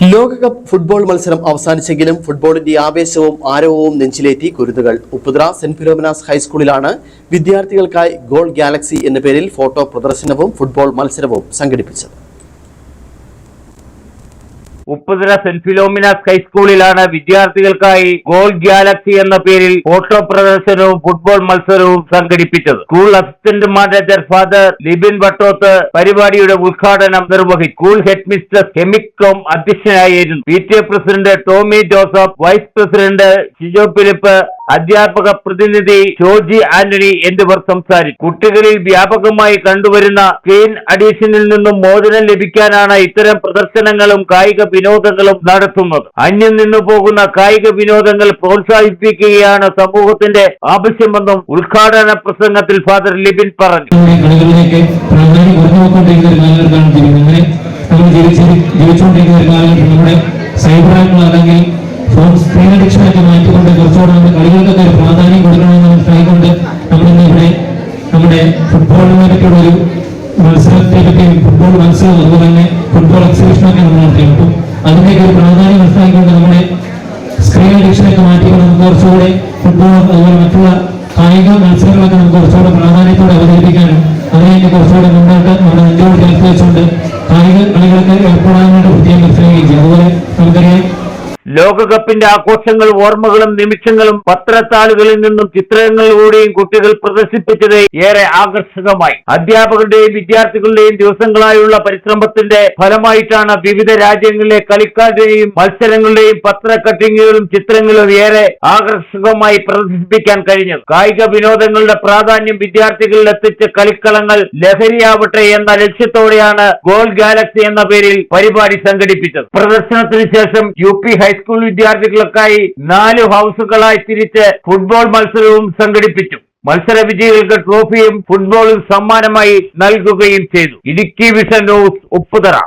ലോകകപ്പ് ഫുട്ബോൾ മത്സരം അവസാനിച്ചെങ്കിലും ഫുട്ബോളിന്റെ ആവേശവും ആരവവും നെഞ്ചിലേറ്റി കുരുന്നുകൾ. ഉപ്പുതറ സെന്റ് ഫിലോമിനാസ് ഹൈസ്കൂളിലാണ് വിദ്യാർത്ഥികൾക്കായി ഗോൾ ഗാലക്സി എന്ന പേരിൽ ഫോട്ടോ പ്രദർശനവും ഫുട്ബോൾ മത്സരവും സംഘടിപ്പിച്ചത്. ഉപ്പുതറ സെന്റ് ഫിലോമിനാസ് ഹൈസ്കൂളിലാണ് വിദ്യാർത്ഥികൾക്കായി ഗോൾ ഗാലക്സി എന്ന പേരിൽ ഫോട്ടോ പ്രദർശനവും ഫുട്ബോൾ മത്സരവും സംഘടിപ്പിച്ചത്. School assistant manager father Libin Vattoth പരിപാടിയുടെ ഉദ്ഘാടനം നിർവഹിച്ചു. School head mister Kemic Tom അധ്യക്ഷനായിരുന്നു. PTA president Tommy Joseph, vice president Shijo Philip, അധ്യാപക പ്രതിനിധി ഷോജി ആന്റണി എന്നിവർ സംസാരിച്ചു. കുട്ടികളിൽ വ്യാപകമായി കണ്ടുവരുന്ന സ്ക്രീൻ അഡിക്ഷനിൽ നിന്നും മോചനം ലഭിക്കാനാണ് ഇത്തരം പ്രദർശനങ്ങളും കായിക വിനോദങ്ങളും നടത്തുന്നത്. അന്യം നിന്നു പോകുന്ന കായിക വിനോദങ്ങൾ പ്രോത്സാഹിപ്പിക്കുകയാണ് സമൂഹത്തിന്റെ ആവശ്യമെന്നും ഉദ്ഘാടന പ്രസംഗത്തിൽ ഫാദർ ലിബിൻ പറഞ്ഞു. ഫോൺ സ്ക്രീൻ അഡിക്ഷനൊക്കെ മാറ്റിക്കൊണ്ട് കുറച്ചുകൂടെ നമ്മുടെ കളികൾക്കൊക്കെ ഒരു പ്രാധാന്യം കൊടുക്കണമെന്ന് മനസ്സിലാക്കിക്കൊണ്ട് നമ്മളിന്ന് ഇവിടെ നമ്മുടെ ഫുട്ബോളിനെ പറ്റിയുള്ള ഒരു മത്സരത്തെ പറ്റി ഫുട്ബോൾ മത്സരം അതുപോലെ തന്നെ ഫുട്ബോൾ എക്സിബിഷനൊക്കെ നമ്മൾ നടത്തിയിരുന്നു. അതിൻ്റെയൊക്കെ ഒരു പ്രാധാന്യം മനസ്സിലാക്കിക്കൊണ്ട് നമ്മുടെ സ്ക്രീൻ അഡിക്ഷനൊക്കെ മാറ്റിക്കൊണ്ട് നമുക്ക് കുറച്ചുകൂടെ ഫുട്ബോൾ അതുപോലെ മറ്റുള്ള കായിക മത്സരങ്ങളൊക്കെ നമുക്ക് കുറച്ചുകൂടെ പ്രാധാന്യത്തോടെ അവതരിപ്പിക്കാനും അതിനെയൊക്കെ കുറച്ചുകൂടെ മുന്നോട്ട് നമ്മുടെ നെഞ്ചോട് ചേർത്ത് വെച്ചുകൊണ്ട് കായിക കളികളൊക്കെ ഏർപ്പെടാനായിട്ട് പ്രത്യേകം പരിശ്രമിക്കുകയും ചെയ്യും. അതുപോലെ നമുക്കറിയാം ലോകകപ്പിന്റെ ആഘോഷങ്ങളും ഓർമ്മകളും നിമിഷങ്ങളും പത്രത്താളുകളിൽ നിന്നും ചിത്രങ്ങളിലൂടെയും കുട്ടികൾ പ്രദർശിപ്പിച്ചത് ഏറെ ആകർഷകമായി. അധ്യാപകരുടെയും വിദ്യാർത്ഥികളുടെയും ദിവസങ്ങളായുള്ള പരിശ്രമത്തിന്റെ ഫലമായിട്ടാണ് വിവിധ രാജ്യങ്ങളിലെ കളിക്കാരുടെയും മത്സരങ്ങളുടെയും പത്ര കട്ടിങ്ങുകളും ചിത്രങ്ങളും ഏറെ ആകർഷകമായി പ്രദർശിപ്പിക്കാൻ കഴിഞ്ഞത്. കായിക വിനോദങ്ങളുടെ പ്രാധാന്യം വിദ്യാർത്ഥികളിൽ എത്തിച്ച് കളിക്കളങ്ങൾ ലഹരിയാവട്ടെ എന്ന ലക്ഷ്യത്തോടെയാണ് ഗോൾ ഗാലക്സി എന്ന പേരിൽ പരിപാടി സംഘടിപ്പിച്ചത്. പ്രദർശനത്തിന് ശേഷം UP ഹൈസ്കൂൾ വിദ്യാർത്ഥികൾക്കായി 4 ഹൗസുകളായി തിരിച്ച് ഫുട്ബോൾ മത്സരവും സംഘടിപ്പിച്ചു. മത്സര വിജയികൾക്ക് ട്രോഫിയും ഫുട്ബോളും സമ്മാനമായി നൽകുകയും ചെയ്തു. Idukki vision news, Upputhara.